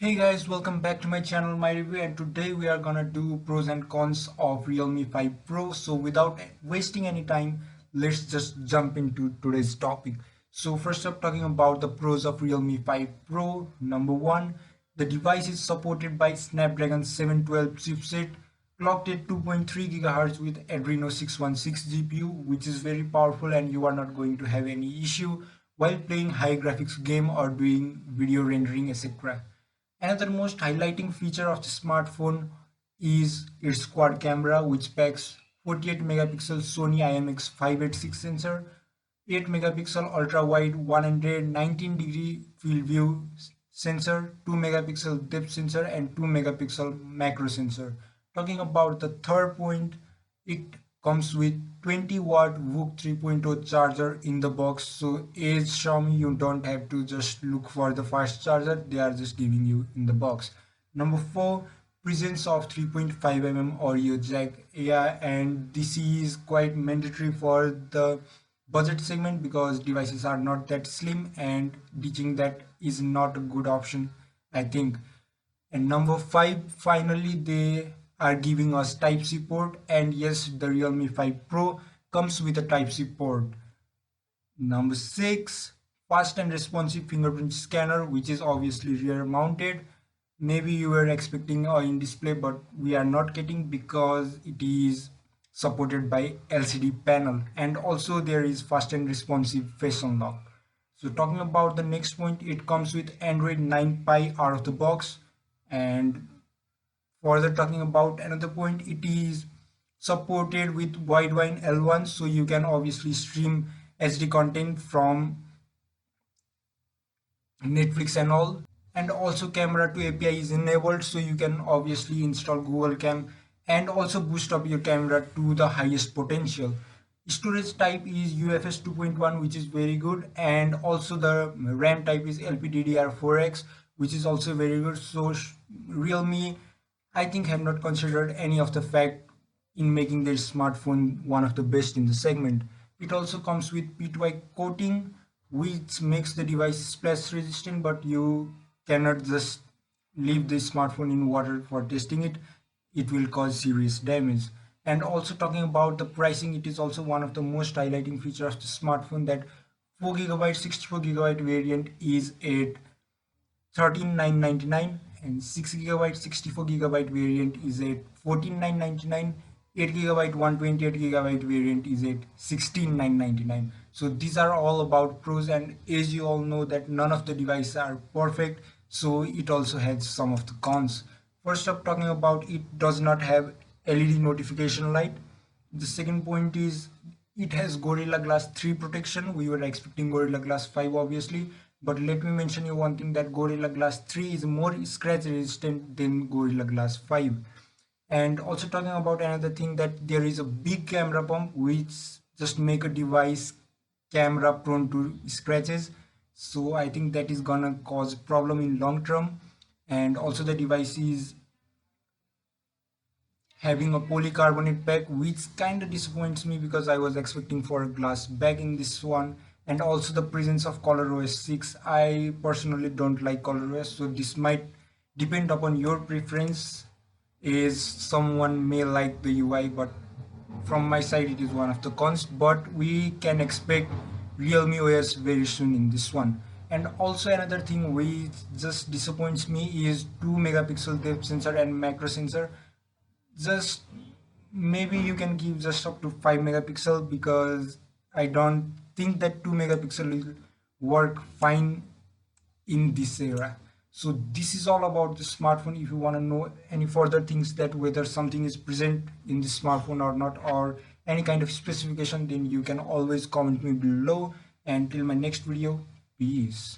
Hey guys, welcome back to my channel, my review, and today we are gonna do pros and cons of Realme 5 Pro. So without wasting any time, let's just jump into today's topic. So first up, talking about the pros of Realme 5 Pro. Number one, the device is supported by Snapdragon 712 chipset, clocked at 2.3 GHz with Adreno 616 GPU, which is very powerful and you are not going to have any issue while playing high graphics game or doing video rendering, etc. Another most highlighting feature of the smartphone is its quad camera, which packs 48 megapixel Sony IMX586 sensor, 8 megapixel ultra wide 119-degree field view sensor, 2 megapixel depth sensor, and 2 megapixel macro sensor. Talking about the third point, it comes with 20-watt VOOC 3.0 charger in the box. So as Xiaomi, you don't have to just look for the fast charger, they are just giving you in the box. Number four, presence of 3.5 audio jack. Yeah, and this is quite mandatory for the budget segment because devices are not that slim and ditching that is not a good option, I think. And number five, finally, they are giving us Type-C port, and yes, the Realme 5 Pro comes with a Type-C port. Number six, fast and responsive fingerprint scanner, which is obviously rear mounted. Maybe you were expecting a in-display, but we are not getting because it is supported by LCD panel, and also there is fast and responsive face unlock. So talking about the next point, it comes with Android 9 Pie out of the box. And further talking about another point, it is supported with Widevine L1, so you can obviously stream HD content from Netflix and all. And also camera to API is enabled, so you can obviously install Google Cam and also boost up your camera to the highest potential. Storage type is UFS 2.1, which is very good, and also the RAM type is LPDDR4X, which is also very good. So Realme, I think, have not considered any of the fact in making their smartphone one of the best in the segment. It also comes with P2I coating, which makes the device splash resistant, but you cannot just leave the smartphone in water for testing it. It will cause serious damage. And also talking about the pricing, it is also one of the most highlighting features of the smartphone that 4 GB 64 GB variant is at 13,999, and 6 GB 64 GB variant is at 14,999. 8 GB 128 GB variant is at 16,999. So these are all about pros, and as you all know that none of the devices are perfect, so it also has some of the cons. First up, talking about, it does not have LED notification light. The second point is it has Gorilla Glass 3 protection. We were expecting Gorilla Glass 5 obviously, but let me mention you one thing, that Gorilla Glass 3 is more scratch resistant than Gorilla Glass 5. And also talking about another thing, that there is a big camera bump which just make a device camera prone to scratches. So I think that is gonna cause problem in long term. And also the device is having a polycarbonate pack, which kind of disappoints me because I was expecting for a glass back in this one. And also the presence of ColorOS 6. I personally don't like ColorOS, so this might depend upon your preference, is someone may like the UI, but from my side it is one of the cons. But we can expect Realme OS very soon in this one. And also another thing which just disappoints me is 2 megapixel depth sensor and macro sensor. Just maybe you can give just up to 5 megapixel, because I don't think that 2 megapixel will work fine in this era. So this is all about the smartphone. If you want to know any further things, that whether something is present in the smartphone or not, or any kind of specification, then you can always comment me below. And till my next video, peace.